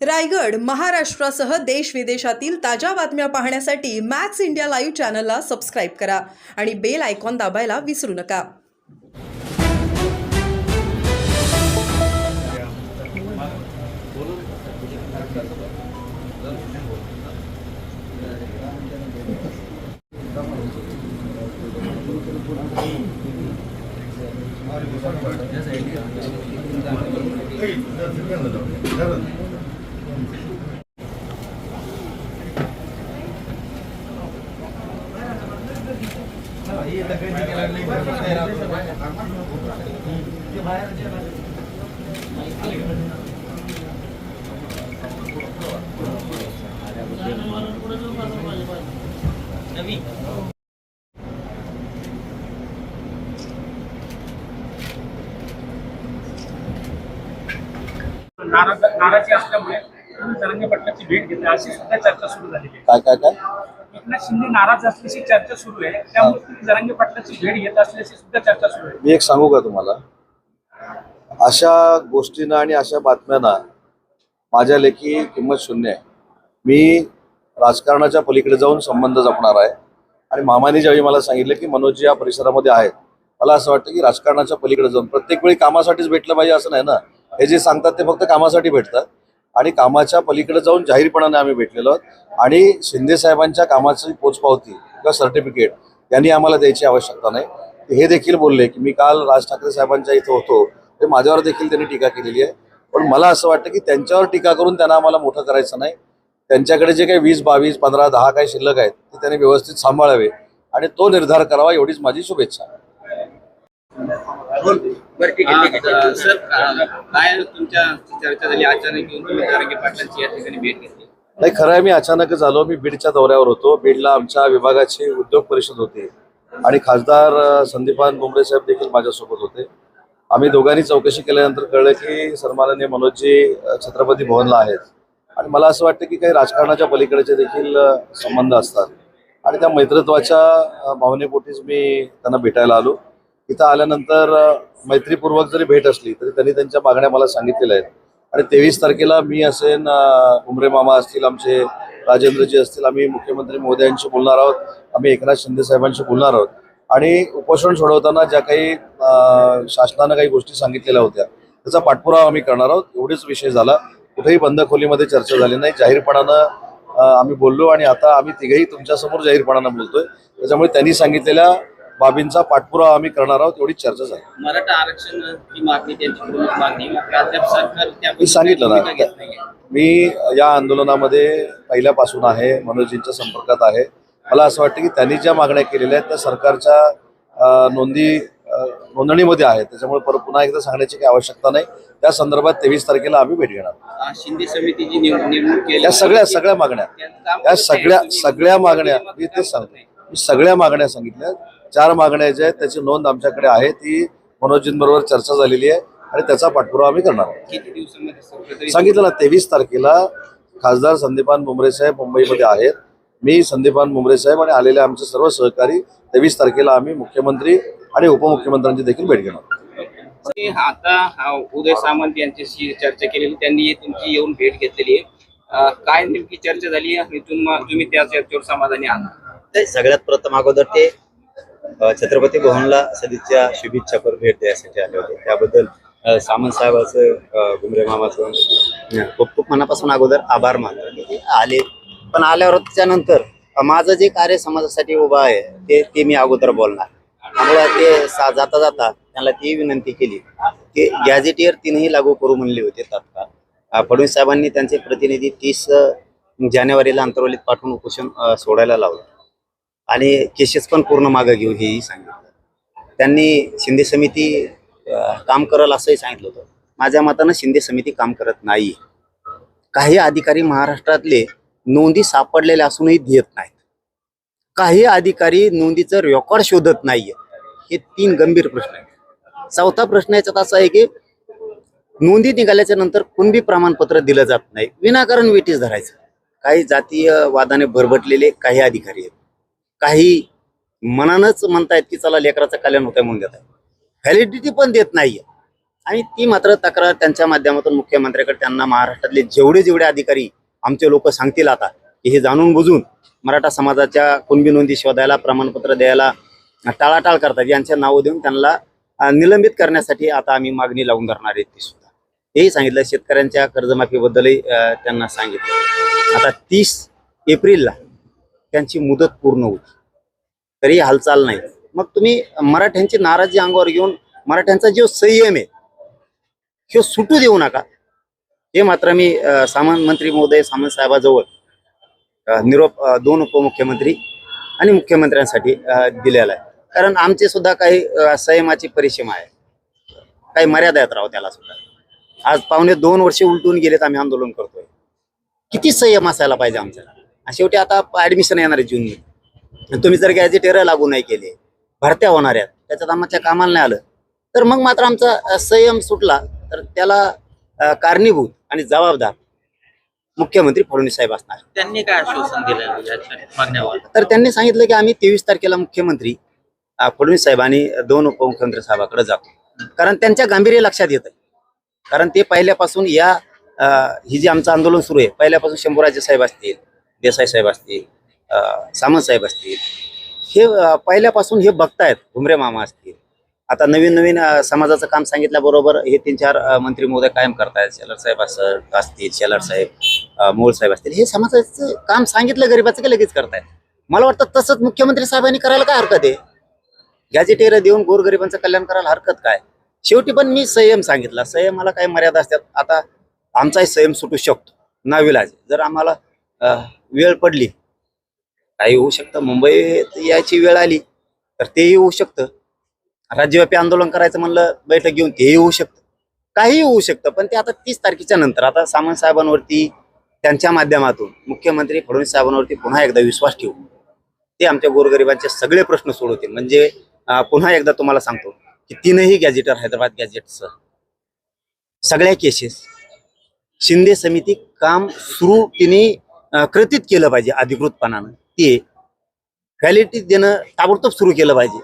रायगड, महाराष्ट्रासह देश विदेशातील ताज्या बातम्या पाहण्यासाठी मॅक्स इंडिया लाईव्ह चॅनलला सबस्क्राईब करा आणि बेल आयकॉन दाबायला विसरू नका. नाराजी असल्यामुळे जरांगे पाटलांची भेट घेतली अशी सुद्धा चर्चा सुरू झालेली आहे. काय एकनाथ शिंदे नाराज असल्याची चर्चा सुरू आहे, त्यामुळे तुम्ही जरांगे पाटलांची भेट घेत असल्याची सुद्धा चर्चा सुरू आहे. मी एक सांगू का तुम्हाला, अशा गोष्टींना आणि अशा बातम्यांना माझ्या लेखी किंमत शून्य आहे. मी राजकारणाच्या पलीकडे जाऊन संबंध जपणार आहे. आणि मामाने ज्यावेळी मला सांगितलं की मनोज या परिसरामध्ये आहेत, मला असं वाटतं की राजकारणाच्या पलीकडे जाऊन प्रत्येक वेळी कामासाठीच भेटलं पाहिजे असं नाही ना. हे जे सांगतात ते फक्त कामासाठी भेटतात आणि कामाच्या पलीकडे जाऊन जाहीरपणाने आम्ही भेटलेलो आहोत. आणि शिंदे साहेबांच्या कामाची पोचपावती किंवा सर्टिफिकेट यांनी आम्हाला द्यायची आवश्यकता नाही. हे देखील बोलले की मी काल राज ठाकरे साहेबांच्या इथं होतो, ते माझ्यावर देखील त्यांनी टीका केलेली आहे. पण मला असं वाटतं की त्यांच्यावर टीका करून त्यांना आम्हाला मोठं करायचं नाही. त्यांच्याकडे जे काही 20, 22, 15, 10 काही शिल्लक आहेत ते त्यांनी व्यवस्थित सांभाळावे आणि तो निर्धार करावा, एवढीच माझी शुभेच्छा. सर, काय तुमच्या चर्चा झाली अचानक येऊन तुम्ही जरांगे पाटलांची या ठिकाणी भेट घेतली? नाही, खरं आहे, मी अचानकच आलो. मी बीडच्या दौऱ्यावर होतो. बीडला आमच्या विभागाची उद्योग परिषद होती आणि खासदार संदीपान भुमरे साहेब देखील माझ्यासोबत होते. आम्ही दोघांनी चौकशी केल्यानंतर कळलं की सन्माननीय मनोजजी छत्रपती भवनला आहेत. आणि मला असं वाटतं की काही राजकारणाच्या पलीकडेचे देखील संबंध असतात आणि त्या मैत्रीत्वाच्या भावनेपोटीच मी त्यांना भेटायला आलो. इथं आल्यानंतर मैत्रीपूर्वक जरी भेट असली तरी त्यांनी त्यांच्या मागण्या मला सांगितलेल्या आहेत. आणि 23 तारखेला मी असेन, उमरे मामा असतील, आमचे राजेंद्रजी असतील, आम्ही मुख्यमंत्री महोदयांशी बोलणार आहोत, आम्ही एकनाथ शिंदे साहेबांशी बोलणार आहोत. आणि उपोषण सोडवताना ज्या काही शासनानं काही गोष्टी सांगितलेल्या होत्या त्याचा पाठपुरावा आम्ही करणार आहोत. एवढेच विषय झाला. कुठेही बंद खोलीमध्ये चर्चा झाली नाही. जाहीरपणानं आम्ही बोललो आणि आता आम्ही तिघेही तुमच्यासमोर जाहीरपणानं बोलतोय. त्याच्यामुळे त्यांनी सांगितलेल्या बाबींचा पाठपुरावा आम्ही करणार आहोत, एवढीच चर्चा झाली. मराठा आरक्षणाची मागणी त्यांची प्रमुख मागणी, अद्याप सरकार मी सांगितलं ना, मी या आंदोलनामध्ये पहिल्यापासून आहे, मनोजींच्या संपर्कात आहे. मला असं वाटतं की त्यांनी ज्या मागण्या केलेल्या आहेत त्या सरकारच्या नोंदणीमध्ये आहेत. त्याच्यामुळे पुन्हा एकदा सांगण्याची काही आवश्यकता नाही. त्या संदर्भात 23 तारखेला आम्ही भेट घेणार. शिंदे समितीची नेमणूक केली, या सगळ्या मागण्या, या सगळ्या मागण्या मी तेच सांगतो. मी सगळ्या मागण्या सांगितल्या. 4 मागण्या ज्या आहेत त्याची नोंद आमच्याकडे आहे. ती मनोजींबरोबर चर्चा झालेली आहे आणि त्याचा पाठपुरावा आम्ही करणार आहोत. किती दिवसांमध्ये सांगितलं ना, 23 तारखेला खासदार संदीपान भुमरे साहेब मुंबईमध्ये आहेत. मी, संदीपान भुमरे साहेब आणि आलेले आमचे सर्व सहकारी 23 तारखेला आम्ही मुख्यमंत्री आणि उपमुख्यमंत्र्यांची देखील भेट घेणार. आता उदय सामंत यांच्याशी चर्चा केलेली, त्यांनी तुमची येऊन भेट घेतलेली आहे. काय नेमकी चर्चा झाली तुम्ही त्या चर्चेवर समाधानी आहात? सगळ्यात प्रथम अगोदर ते छत्रपती भवनला सदिच्छा शुभेच्छा करून भेट द्यायसाठी आले होते. त्याबद्दल सामंत साहेबांचं, भुमरे मामाचं खूप खूप मनापासून अगोदर आभार मानतो. ते आले, पण आल्यावर त्याच्यानंतर माझं जे कार्य समाजासाठी उभं आहे ते मी अगोदर बोलणार. त्यामुळे ते जाता जाता त्यांना ती विनंती केली की गॅझेटियर 3ही लागू करू म्हणले होते तात्काळ. फडणवीस साहेबांनी त्यांचे प्रतिनिधी 30 जानेवारीला अंतर्वलीत पाठवून उपोषण सोडायला लावलं आणि केसेस पण पूर्ण मागं घेऊ हेही सांगितलं. त्यांनी शिंदे समिती काम करल असंही सांगितलं होतं. माझ्या मतानं शिंदे समिती काम करत नाही. काही अधिकारी महाराष्ट्रातले नोंदी सापडलेल्या असूनही देत नाहीत. काही अधिकारी नोंदीचं रेकॉर्ड शोधत नाहीये. हे 3 गंभीर प्रश्न आहेत. 4था प्रश्न याच्यात असा आहे की नोंदी निघाल्याच्या नंतर कुणबी प्रमाणपत्र दिलं जात नाही. विनाकारण वेटीस धरायचं. काही जातीय वादाने भरभटलेले काही अधिकारी आहेत. काही मनानच म्हणतायत की चला लेकराचं कल्याण होतंय म्हणून देत आहे. व्हॅलिडिटी पण देत नाहीये. आणि ती मात्र तक्रार त्यांच्या माध्यमातून मुख्यमंत्र्याकडे त्यांना महाराष्ट्रातले जेवढे अधिकारी आमचे लोक सांगतील आता की हे जाणून बुजून मराठा समाजाच्या कुणबी नोंदी शोधायला प्रमाणपत्र द्यायला टाळाटाळ करतात यांचे नावं देऊन त्यांना निलंबित करण्यासाठी आता आम्ही मागणी लावून धरणार आहे ती सुद्धा. हेही सांगितलं. शेतकऱ्यांच्या कर्जमाफीबद्दलही त्यांना सांगितलं. आता 30 एप्रिलला त्यांची मुदत पूर्ण होती तरी हालचाल नाही. मग तुम्ही मराठ्यांची नाराजी अंगावर घेऊन मराठ्यांचा जो संयम आहे हे सुटू देऊ नका. हे मात्र मी मंत्री महोदय सामंत साहेबाजवळ निरोप 2 उपमुख्यमंत्री आणि मुख्यमंत्र्यांसाठी दिलेला आहे. कारण आमचे सुद्धा काही संयमाची परिसीमा आहे, काही मर्यादा आहेत राव त्याला सुद्धा. आज 2.25 वर्षे उलटून गेलेत आम्ही आंदोलन करतोय. किती संयम असायला पाहिजे आमच्याला. शेवटी आता ऍडमिशन येणार आहे जूनमध्ये. तुम्ही जर गॅजेटेर लागू नाही केले, भरत्या होणार आहेत, त्याच्यात आमच्या कामाला नाही आलं तर मग मात्र आमचा संयम सुटला तर त्याला कारणीभूत आणि जबाबदार मुख्यमंत्री फडणवीस साहेब असणार. त्यांनी काय आश्वासन दिलं या मागण्यावर? तर त्यांनी सांगितलं की आम्ही 23 तारखेला मुख्यमंत्री फडणवीस साहेब आणि 2 उपमुख्यमंत्री साहेबाकडे जातो. कारण त्यांच्या गांभीर्य लक्षात येतं. कारण ते पहिल्यापासून ही जी आमचं आंदोलन सुरू आहे पहिल्यापासून शंभूराजे साहेब असतील, देसाई साहेब असतील, सामंत साहेब असतील, हे पहिल्यापासून हे बघतायत. घुमरे मामा असतील, आता नवीन समाजाचं काम सांगितल्याबरोबर हे 3-4 मंत्री महोदय कायम करतायत. शेलार साहेब असतील, शेलार साहेब, मोळ साहेब असतील, हे समाजाचं काम सांगितलं गरीबाचं की लगेच करतायत. मला वाटतं तसंच मुख्यमंत्री साहेबांनी करायला काय हरकत आहे. गॅजेटेर देऊन गोरगरिबांचं कल्याण करायला हरकत काय. शेवटी पण मी संयम सांगितला. संयमाला काही मर्यादा असतात. आता आमचाही संयम सुटू शकतो नाविलाज. जर आम्हाला वेळ पडली, काही होऊ शकतं, मुंबईत यायची वेळ आली तर तेही होऊ शकतं. राज्यव्यापी आंदोलन करायचं म्हणलं बैठक घेऊन तेही होऊ शकतं, काहीही होऊ शकतं. पण ते आता 30 तारखेच्या नंतर आता सामंत साहेबांवरती त्यांच्या माध्यमातून मुख्यमंत्री फडणवीस साहेबांवरती पुन्हा एकदा विश्वास ठेवू. ते आमच्या गोरगरिबांचे सगळे प्रश्न सोडवतील. म्हणजे पुन्हा एकदा तुम्हाला सांगतो की 3ही गॅजेटर हैदराबाद गॅजेटचं सगळ्या केसेस शिंदे समिती काम सुरू तिने कृतीत केलं पाहिजे अधिकृतपणानं. ते व्हॅलिडिटी देणं ताबडतोब सुरू केलं पाहिजे.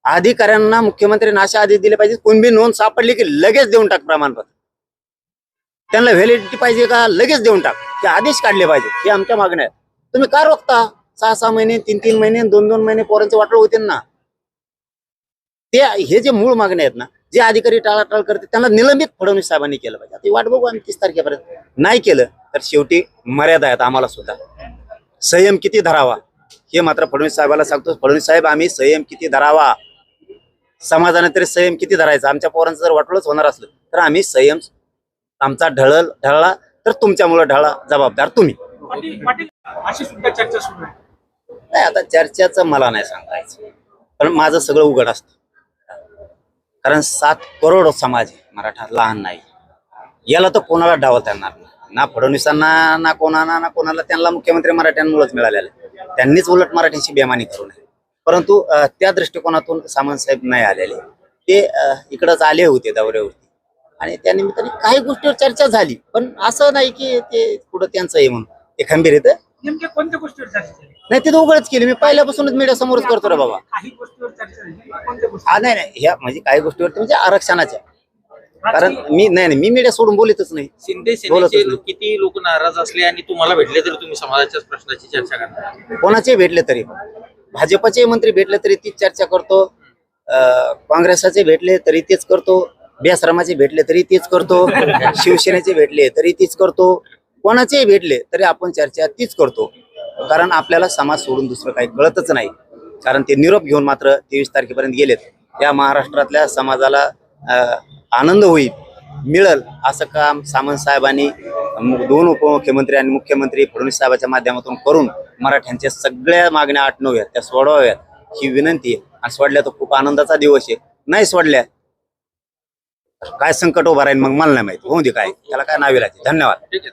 अधिकाऱ्यांना मुख्यमंत्र्यांनी अशा आदेश दिले पाहिजे, कोणबी नोंद सापडली की लगेच देऊन टाक प्रमाणपत्र. त्यांना व्हॅलिडिटी पाहिजे का लगेच देऊन टाक, हे आदेश काढले पाहिजे. हे आमच्या मागण्या आहेत. तुम्ही का रोखता? 6-6 महिने, 3-3 महिने, 2-2 महिने पोरांचे वाटळ होते ना. ते हे जे मूळ मागण्या आहेत ना, जे अधिकारी टाळाटाळ करते त्यांना निलंबित फडणवीस साहेबांनी केलं पाहिजे. आता वाट बघू आम्ही 30 तारखेपर्यंत. नाही केलं तर शेवटी मर्यादा आहेत आम्हाला सुद्धा. संयम किती धरावा हे मात्र फडणवीस साहेबाला सांगतो. फडणवीस साहेब, आम्ही संयम किती धरावा, समाजाने तरी संयम किती धरायचा. आमच्या पोरांचं जर वाटलंच होणार असलं तर आम्ही संयम आमचा ढळला तर तुमच्यामुळे ढळला जबाबदार तुम्ही. पाटील अशी सुद्धा चर्चा सुरू आहे. नाही, आता चर्चेचं मला नाही सांगायचं, पण माझं सगळं उघड असतं. कारण 7 करोड समाज आहे मराठा, लहान नाही. याला तर कोणाला डावलता येणार नाही, ना फडणवीसांना ना कोणाला. त्यांना मुख्यमंत्री मराठ्यांमुळेच मिळालेलं. त्यांनीच उलट मराठ्यांची बेमानी करू नये. परंतु त्या दृष्टिकोनातून सामंत साहेब नाही आलेले. ते इकडंच आले होते दौऱ्यावरती आणि त्यानिमित्ताने काही गोष्टीवर चर्चा झाली. पण असं नाही की ते पुढं त्यांचं आहे म्हणून ते खंबीर येतं. नेमक्या कोणत्या गोष्टीवर चर्चा झाली? नाही, ते तर उघडच केली. मी पहिल्यापासूनच मीडिया समोरच करतो रे बाबा. काही गोष्टीवर चर्चा झाली, कोणत्या गोष्टी? नाही, ह्या म्हणजे काही गोष्टीवरती म्हणजे आरक्षणाच्या. कारण मी मीडिया सोडून बोलतच नाही. शिंदे बोलतच सेनेचे नाही. किती लोक नाराज असले आणि तुम्हाला भेटले तरी तुम्ही समाजाच्याच प्रश्नाची चर्चा करणार? कोणाचे भेटले तरी, भाजपचे मंत्री भेटले तरी तीच चर्चा करतो, काँग्रेसचे भेटले तरी तेच करतो, बेआश्रमाचे भेटले तरी तेच करतो, शिवसेनेचे भेटले तरी तीच करतो, कोणाचेही भेटले तरी आपण चर्चा तीच करतो. कारण आपल्याला समाज सोडून दुसरं काही कळतच नाही. कारण ते निरोप घेऊन मात्र 23 तारखेपर्यंत गेलेत. या महाराष्ट्रातल्या समाजाला आनंद होईल, मिळेल असं काम सामंत साहेबांनी 2 उपमुख्यमंत्री आणि मुख्यमंत्री फडणवीस साहेबांच्या माध्यमातून करून मराठ्यांच्या सगळ्या मागण्या आटोव्यात, त्या सोडवाव्यात ही विनंती आहे. आणि सोडल्या तर खूप आनंदाचा दिवस आहे. नाही सोडल्या काय संकट उभा राहील मग मला नाही माहिती. होऊ दे, काय त्याला काय नावे लागते. धन्यवाद. ठीक आहे.